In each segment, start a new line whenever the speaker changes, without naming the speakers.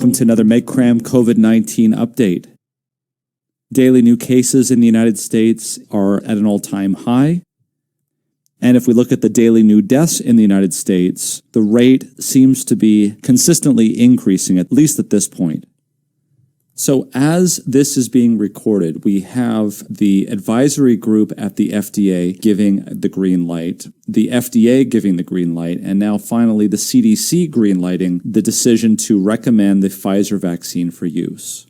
Welcome to another MedCram COVID-19 update. Daily new cases in the United States are at an all-time high. And if we look at the daily new deaths in the United States, the rate seems to be consistently increasing, at least at this point. So as this is being recorded, we have the advisory group at the FDA giving the green light, the FDA giving the green light, and now finally the CDC green lighting the decision to recommend the Pfizer vaccine for use.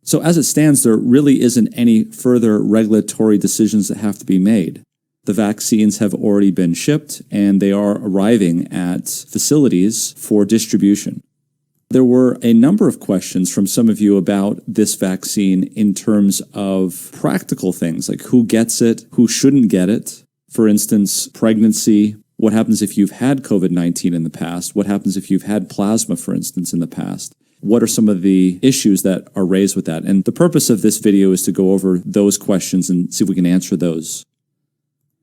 So as it stands, there really isn't any further regulatory decisions that have to be made. The vaccines have already been shipped and they are arriving at facilities for distribution. There were a number of questions from some of you about this vaccine in terms of practical things, like who gets it, who shouldn't get it. For instance, pregnancy. What happens if you've had COVID-19 in the past? What happens if you've had plasma, for instance, in the past? What are some of the issues that are raised with that? And the purpose of this video is to go over those questions and see if we can answer those.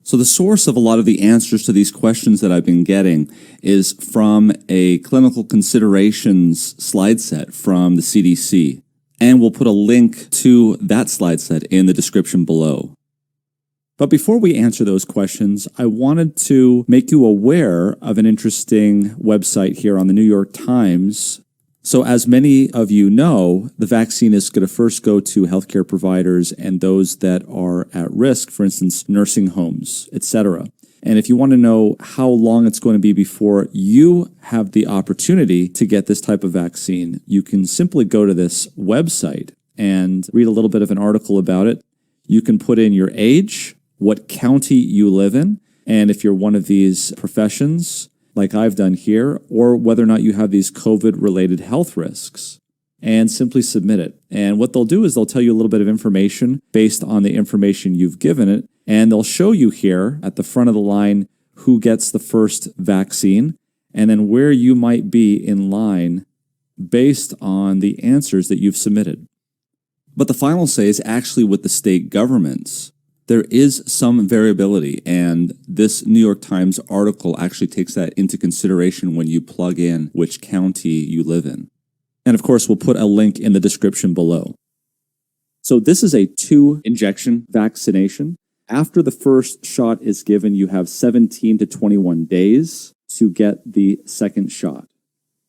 So the source of a lot of the answers to these questions that I've been getting is from a clinical considerations slide set from the CDC. And we'll put a link to that slide set in the description below. But before we answer those questions, I wanted to make you aware of an interesting website here on the New York Times. So as many of you know, the vaccine is going to first go to healthcare providers and those that are at risk, for instance, nursing homes, etc. And if you want to know how long it's going to be before you have the opportunity to get this type of vaccine, you can simply go to this website and read a little bit of an article about it. You can put in your age, what county you live in, and if you're one of these professions, like I've done here, or whether or not you have these COVID-related health risks, and simply submit it. And what they'll do is they'll tell you a little bit of information based on the information you've given it, and they'll show you here at the front of the line who gets the first vaccine, and then where you might be in line based on the answers that you've submitted. But the final say is actually with the state governments. There is some variability, and this New York Times article actually takes that into consideration when you plug in which county you live in. And of course, we'll put a link in the description below. So this is a 2-injection vaccination. After the first shot is given, you have 17 to 21 days to get the second shot.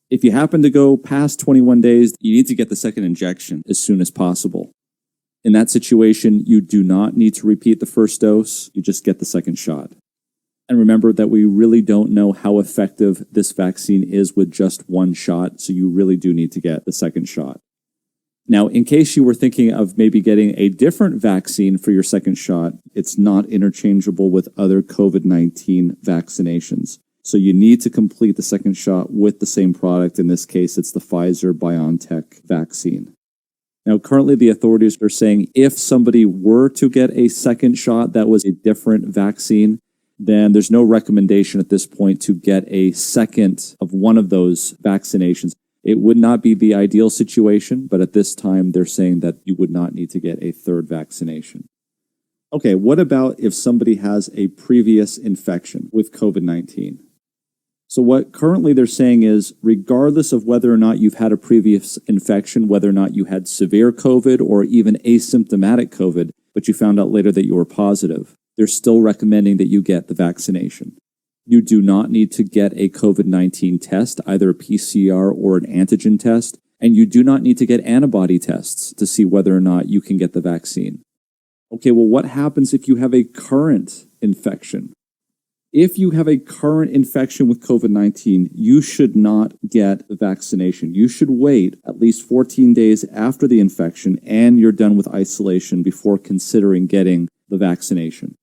If you happen to go past 21 days, you need to get the second injection as soon as possible. In that situation, you do not need to repeat the first dose, you just get the second shot. And remember that we really don't know how effective this vaccine is with just one shot, so you really do need to get the second shot. Now, in case you were thinking of maybe getting a different vaccine for your second shot, it's not interchangeable with other COVID-19 vaccinations. So you need to complete the second shot with the same product. In this case, it's the Pfizer-BioNTech vaccine. Now, currently, the authorities are saying if somebody were to get a second shot that was a different vaccine, then there's no recommendation at this point to get a second of one of those vaccinations. It would not be the ideal situation, but at this time, they're saying that you would not need to get a third vaccination. Okay, what about if somebody has a previous infection with COVID-19? So what currently they're saying is, regardless of whether or not you've had a previous infection, whether or not you had severe COVID or even asymptomatic COVID, but you found out later that you were positive, they're still recommending that you get the vaccination. You do not need to get a COVID-19 test, either a PCR or an antigen test, and you do not need to get antibody tests to see whether or not you can get the vaccine. Okay, well, what happens if you have a current infection? If you have a current infection with COVID-19, you should not get the vaccination. You should wait at least 14 days after the infection and you're done with isolation before considering getting the vaccination.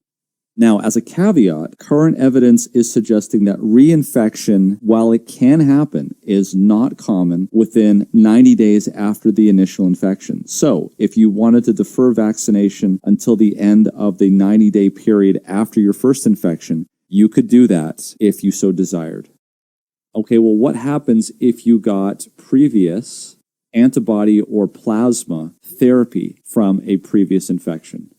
Now, as a caveat, current evidence is suggesting that reinfection, while it can happen, is not common within 90 days after the initial infection. So, if you wanted to defer vaccination until the end of the 90-day period after your first infection, you could do that if you so desired. Okay, well, what happens if you got previous antibody or plasma therapy from a previous infection?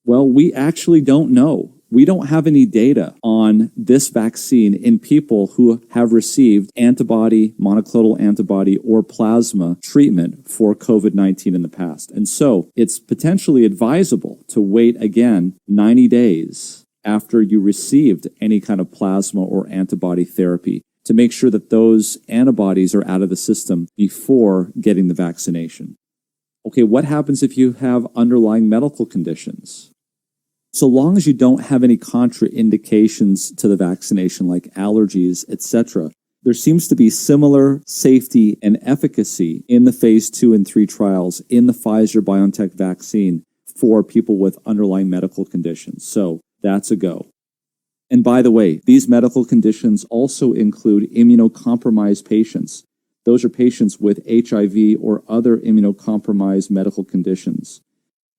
Well, we actually don't know. we don't have any data on this vaccine in people who have received antibody, monoclonal antibody, or plasma treatment for COVID-19 in the past. And so it's potentially advisable to wait again 90 days after you received any kind of plasma or antibody therapy to make sure that those antibodies are out of the system before getting the vaccination. Okay, what happens if you have underlying medical conditions? So long as you don't have any contraindications to the vaccination like allergies, etc., there seems to be similar safety and efficacy in the phase 2 and 3 trials in the Pfizer-BioNTech vaccine for people with underlying medical conditions. So that's a go. And by the way, these medical conditions also include immunocompromised patients. Those are patients with HIV or other immunocompromised medical conditions.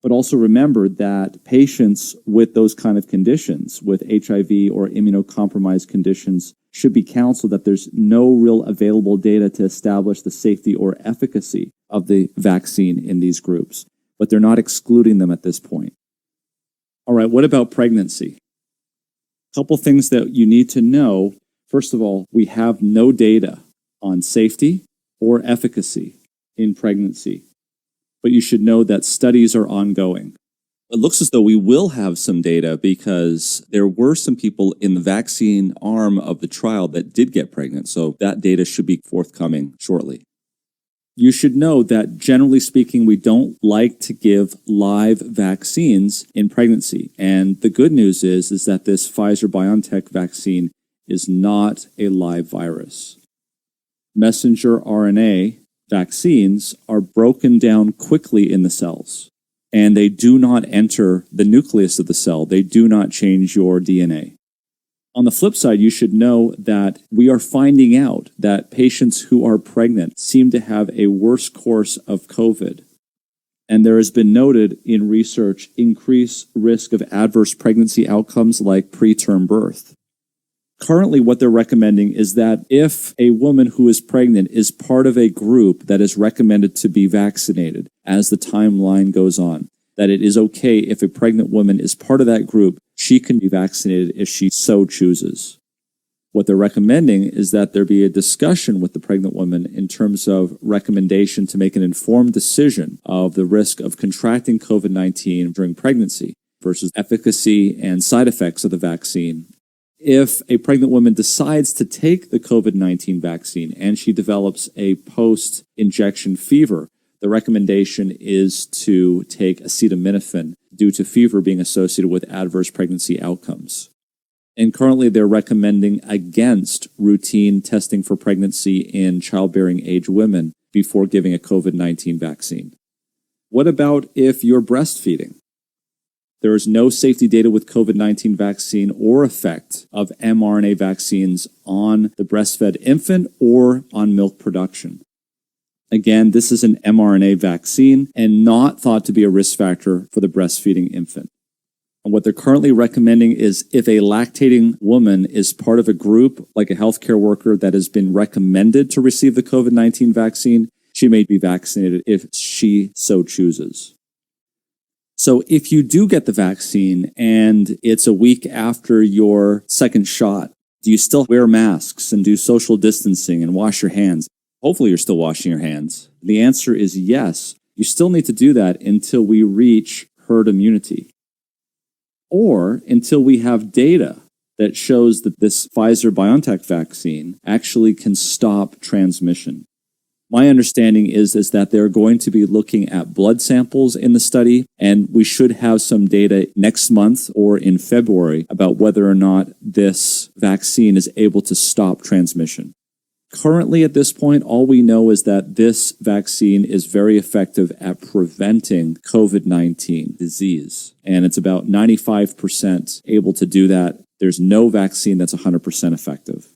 But also remember that patients with those kind of conditions, with HIV or immunocompromised conditions, should be counseled that there's no real available data to establish the safety or efficacy of the vaccine in these groups. But they're not excluding them at this point. All right, what about pregnancy? A couple things that you need to know. First of all, we have no data on safety or efficacy in pregnancy. But you should know that studies are ongoing. It looks as though we will have some data because there were some people in the vaccine arm of the trial that did get pregnant, so that data should be forthcoming shortly. You should know that generally speaking, we don't like to give live vaccines in pregnancy. And the good news is that this Pfizer-BioNTech vaccine is not a live virus. Messenger RNA vaccines are broken down quickly in the cells, and they do not enter the nucleus of the cell. They do not change your DNA. On the flip side, you should know that we are finding out that patients who are pregnant seem to have a worse course of COVID. And there has been noted in research increased risk of adverse pregnancy outcomes like preterm birth. Currently, what they're recommending is that if a woman who is pregnant is part of a group that is recommended to be vaccinated as the timeline goes on, that it is okay if a pregnant woman is part of that group, she can be vaccinated if she so chooses. What they're recommending is that there be a discussion with the pregnant woman in terms of recommendation to make an informed decision of the risk of contracting COVID-19 during pregnancy versus efficacy and side effects of the vaccine. If a pregnant woman decides to take the COVID-19 vaccine and she develops a post-injection fever, the recommendation is to take acetaminophen due to fever being associated with adverse pregnancy outcomes. And currently they're recommending against routine testing for pregnancy in childbearing age women before giving a COVID-19 vaccine. What about if you're breastfeeding? There is no safety data with COVID-19 vaccine or effect of mRNA vaccines on the breastfed infant or on milk production. Again, this is an mRNA vaccine and not thought to be a risk factor for the breastfeeding infant. And what they're currently recommending is if a lactating woman is part of a group, like a healthcare worker that has been recommended to receive the COVID-19 vaccine, she may be vaccinated if she so chooses. So if you do get the vaccine and it's a week after your second shot, do you still wear masks and do social distancing and wash your hands? Hopefully you're still washing your hands. The answer is yes. You still need to do that until we reach herd immunity, or until we have data that shows that this Pfizer-BioNTech vaccine actually can stop transmission. My understanding is that they're going to be looking at blood samples in the study, and we should have some data next month or in February about whether or not this vaccine is able to stop transmission. Currently, at this point, all we know is that this vaccine is very effective at preventing COVID-19 disease, and it's about 95% able to do that. There's no vaccine that's 100% effective.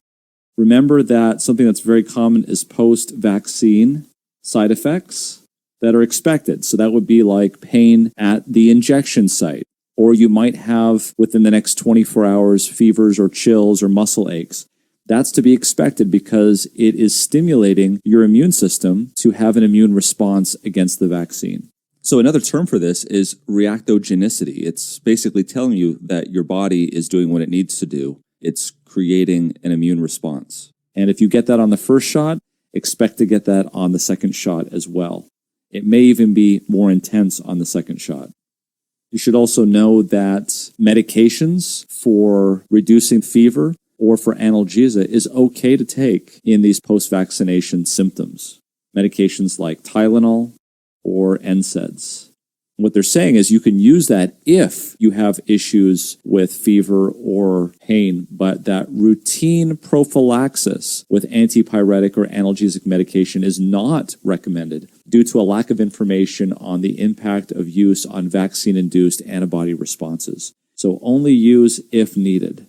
Remember that something that's very common is post-vaccine side effects that are expected. So that would be like pain at the injection site, or you might have within the next 24 hours fevers or chills or muscle aches. That's to be expected because it is stimulating your immune system to have an immune response against the vaccine. So another term for this is reactogenicity. It's basically telling you that your body is doing what it needs to do. It's creating an immune response. And if you get that on the first shot, expect to get that on the second shot as well. It may even be more intense on the second shot. You should also know that medications for reducing fever or for analgesia is okay to take in these post-vaccination symptoms. Medications like Tylenol or NSAIDs. What they're saying is you can use that if you have issues with fever or pain, but that routine prophylaxis with antipyretic or analgesic medication is not recommended due to a lack of information on the impact of use on vaccine-induced antibody responses. So only use if needed.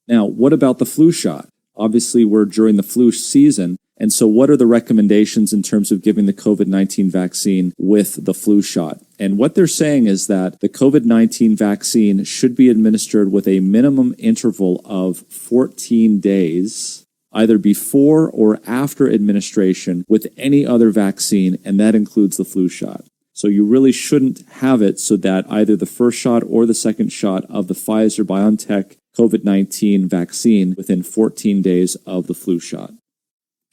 Now, what about the flu shot? Obviously, we're during the flu season. And so what are the recommendations in terms of giving the COVID-19 vaccine with the flu shot? And what they're saying is that the COVID-19 vaccine should be administered with a minimum interval of 14 days, either before or after administration with any other vaccine, and that includes the flu shot. So you really shouldn't have it so that either the first shot or the second shot of the Pfizer-BioNTech COVID-19 vaccine within 14 days of the flu shot.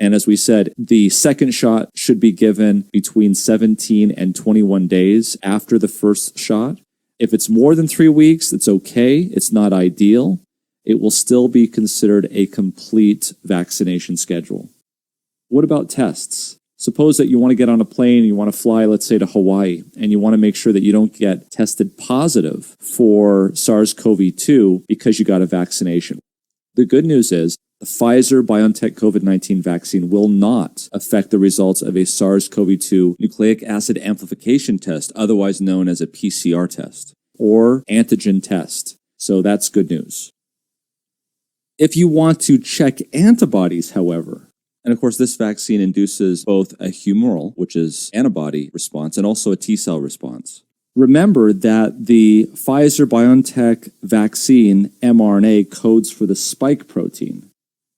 And as we said, the second shot should be given between 17 and 21 days after the first shot. If it's more than 3 weeks, it's okay. It's not ideal. It will still be considered a complete vaccination schedule. What about tests? Suppose that you want to get on a plane, you want to fly, let's say, to Hawaii, and you want to make sure that you don't get tested positive for SARS-CoV-2 because you got a vaccination. The good news is the Pfizer-BioNTech COVID-19 vaccine will not affect the results of a SARS-CoV-2 nucleic acid amplification test, otherwise known as a PCR test, or antigen test. So that's good news. If you want to check antibodies, however, and of course this vaccine induces both a humoral, which is antibody response, and also a T-cell response. Remember that the Pfizer-BioNTech vaccine mRNA codes for the spike protein.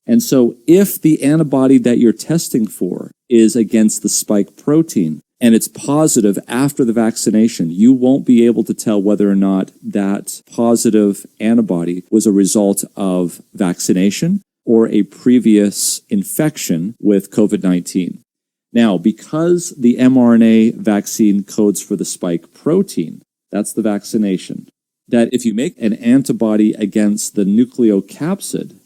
And so if the antibody that you're testing for is against the spike protein and it's positive after the vaccination, you won't be able to tell whether or not that positive antibody was a result of vaccination or a previous infection with COVID-19. Now, because the mRNA vaccine codes for the spike protein, that's the vaccination, that if you make an antibody against the nucleocapsid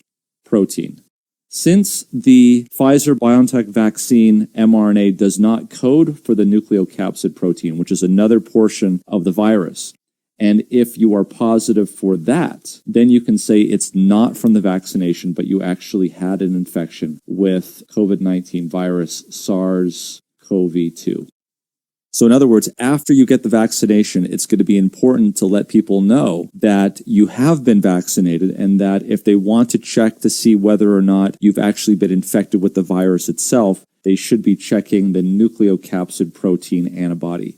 protein, since the Pfizer-BioNTech vaccine mRNA does not code for the nucleocapsid protein, which is another portion of the virus, and if you are positive for that, then you can say it's not from the vaccination, but you actually had an infection with COVID-19 virus SARS-CoV-2. So in other words, after you get the vaccination, it's going to be important to let people know that you have been vaccinated and that if they want to check to see whether or not you've actually been infected with the virus itself, they should be checking the nucleocapsid protein antibody.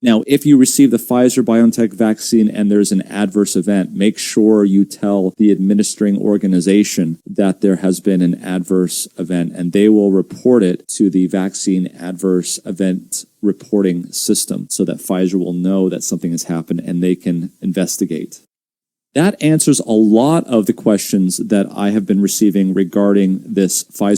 Now, if you receive the Pfizer-BioNTech vaccine and there's an adverse event, make sure you tell the administering organization that there has been an adverse event, and they will report it to the vaccine adverse event reporting system so that Pfizer will know that something has happened and they can investigate. That answers a lot of the questions that I have been receiving regarding this Pfizer